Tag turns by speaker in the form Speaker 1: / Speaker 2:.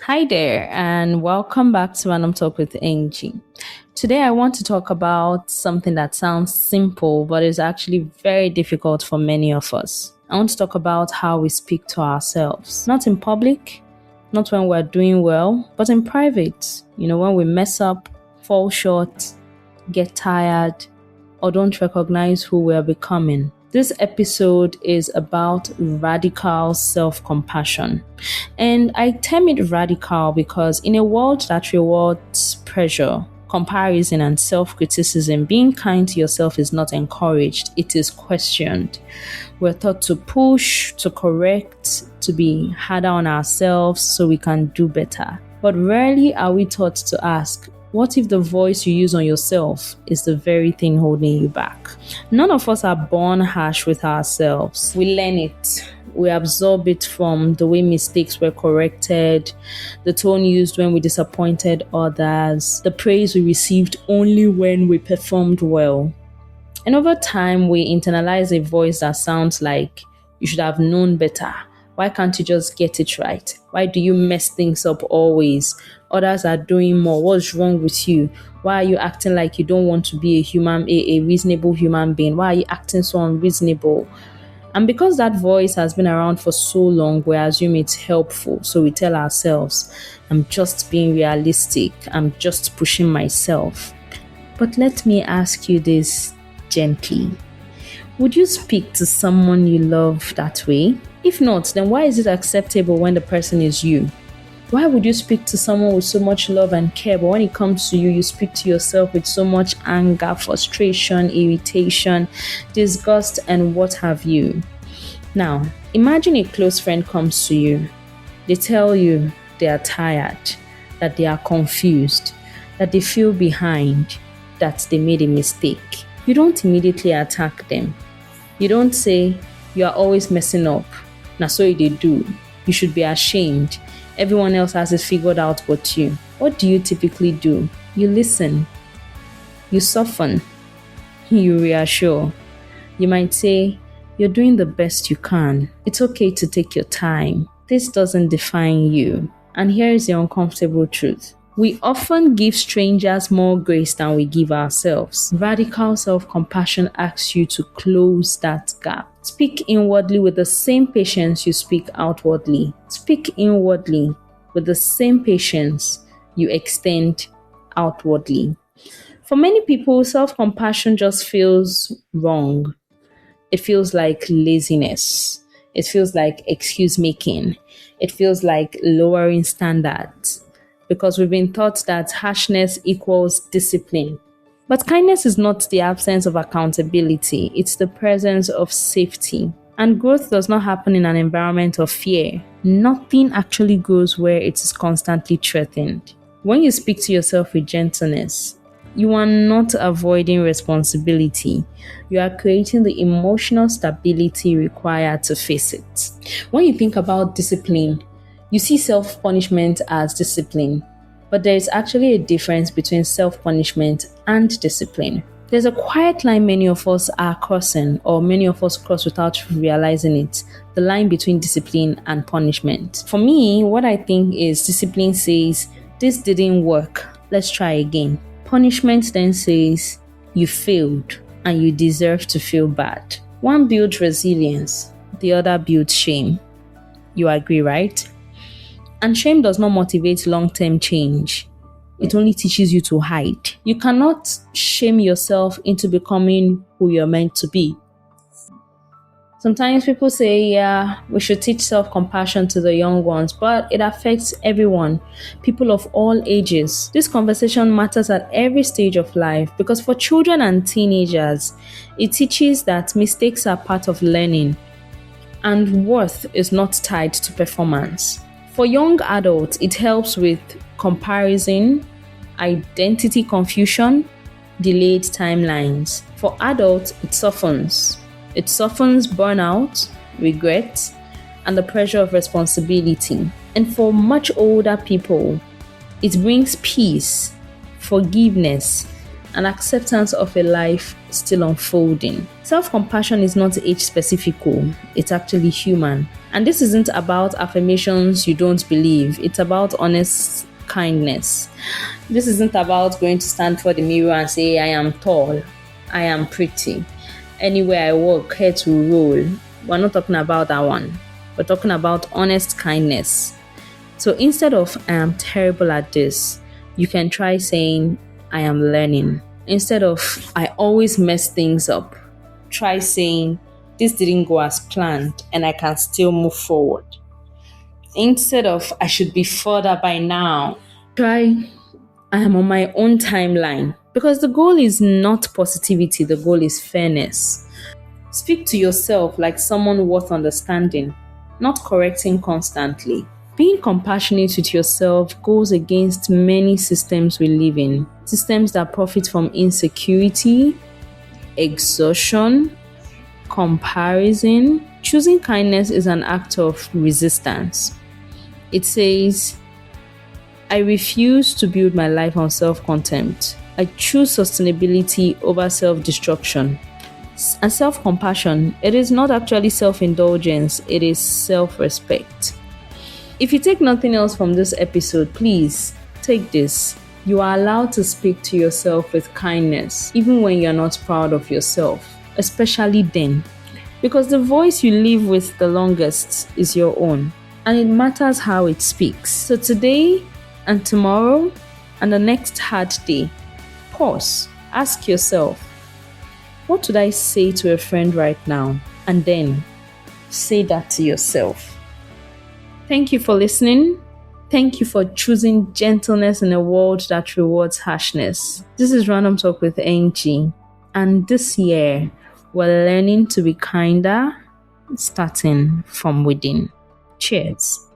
Speaker 1: Hi there, and welcome back to Random Talk with Angie. Today, I want to talk about something that sounds simple but is actually very difficult for many of us. I want to talk about how we speak to ourselves, not in public, not when we're doing well, but in private. When we mess up, fall short, get tired, or don't recognize who we're becoming. This episode is about radical self compassion. And I term it radical because in a world that rewards pressure, comparison, and self criticism, being kind to yourself is not encouraged, it is questioned. We're taught to push, to correct, to be harder on ourselves so we can do better. But rarely are we taught to ask, what if the voice you use on yourself is the very thing holding you back? None of us are born harsh with ourselves. We learn it. We absorb it from the way mistakes were corrected, the tone used when we disappointed others, the praise we received only when we performed well. And over time, we internalize a voice that sounds like, you should have known better. Why can't you just get it right? Why do you mess things up always? Others are doing more. What's wrong with you? Why are you acting like you don't want to be a reasonable human being? Why are you acting so unreasonable? And because that voice has been around for so long, we assume it's helpful. So we tell ourselves, I'm just being realistic. I'm just pushing myself. But let me ask you this gently. Would you speak to someone you love that way? If not, then why is it acceptable when the person is you? Why would you speak to someone with so much love and care, but when it comes to you, you speak to yourself with so much anger, frustration, irritation, disgust, and what have you? Now, imagine a close friend comes to you. They tell you they are tired, that they are confused, that they feel behind, that they made a mistake. You don't immediately attack them. You don't say, you are always messing up. Now, so they do. You should be ashamed. Everyone else has it figured out but you. What do you typically do? You listen. You soften. You reassure. You might say, you're doing the best you can. It's okay to take your time. This doesn't define you. And here is the uncomfortable truth. We often give strangers more grace than we give ourselves. Radical self-compassion asks you to close that gap. Speak inwardly with the same patience you speak outwardly. Speak inwardly with the same patience you extend outwardly. For many people, self-compassion just feels wrong. It feels like laziness. It feels like excuse making. It feels like lowering standards. Because we've been taught that harshness equals discipline. But kindness is not the absence of accountability, it's the presence of safety. And growth does not happen in an environment of fear. Nothing actually grows where it is constantly threatened. When you speak to yourself with gentleness, you are not avoiding responsibility. You are creating the emotional stability required to face it. When you think about discipline, you see self-punishment as discipline, but there is actually a difference between self-punishment and discipline. There's a quiet line many of us are crossing, or many of us cross without realizing it, the line between discipline and punishment. For me, what I think is discipline says, this didn't work, let's try again. Punishment then says, you failed and you deserve to feel bad. One builds resilience, the other builds shame. You agree, right? And shame does not motivate long-term change. It only teaches you to hide. You cannot shame yourself into becoming who you're meant to be. Sometimes people say, yeah, we should teach self-compassion to the young ones, but it affects everyone, people of all ages. This conversation matters at every stage of life because for children and teenagers, it teaches that mistakes are part of learning and worth is not tied to performance. For young adults, it helps with comparison, identity confusion, delayed timelines. For adults, it softens. It softens burnout, regret, and the pressure of responsibility. And for much older people, it brings peace, forgiveness, and acceptance of a life still unfolding. Self-compassion is not age-specific, it's actually human. And this isn't about affirmations you don't believe, it's about honest kindness. This isn't about going to stand for the mirror and say, I am tall, I am pretty. Anywhere I walk, head will roll. We're not talking about that one. We're talking about honest kindness. So instead of, I am terrible at this, you can try saying, I am learning. Instead of, I always mess things up, try saying, this didn't go as planned and I can still move forward. Instead of, I should be further by now, try, I am on my own timeline. Because the goal is not positivity, the goal is fairness. Speak to yourself like someone worth understanding, not correcting constantly. Being compassionate with yourself goes against many systems we live in. Systems that profit from insecurity, exhaustion, comparison. Choosing kindness is an act of resistance. It says, I refuse to build my life on self-contempt. I choose sustainability over self-destruction. And self-compassion, it is not actually self-indulgence, it is self-respect. If you take nothing else from this episode, please take this. You are allowed to speak to yourself with kindness, even when you're not proud of yourself, especially then. Because the voice you live with the longest is your own, and it matters how it speaks. So today and tomorrow and the next hard day, pause, ask yourself, what would I say to a friend right now? And then say that to yourself. Thank you for listening. Thank you for choosing gentleness in a world that rewards harshness. This is Random Talk with Angie. And this year, we're learning to be kinder, starting from within. Cheers.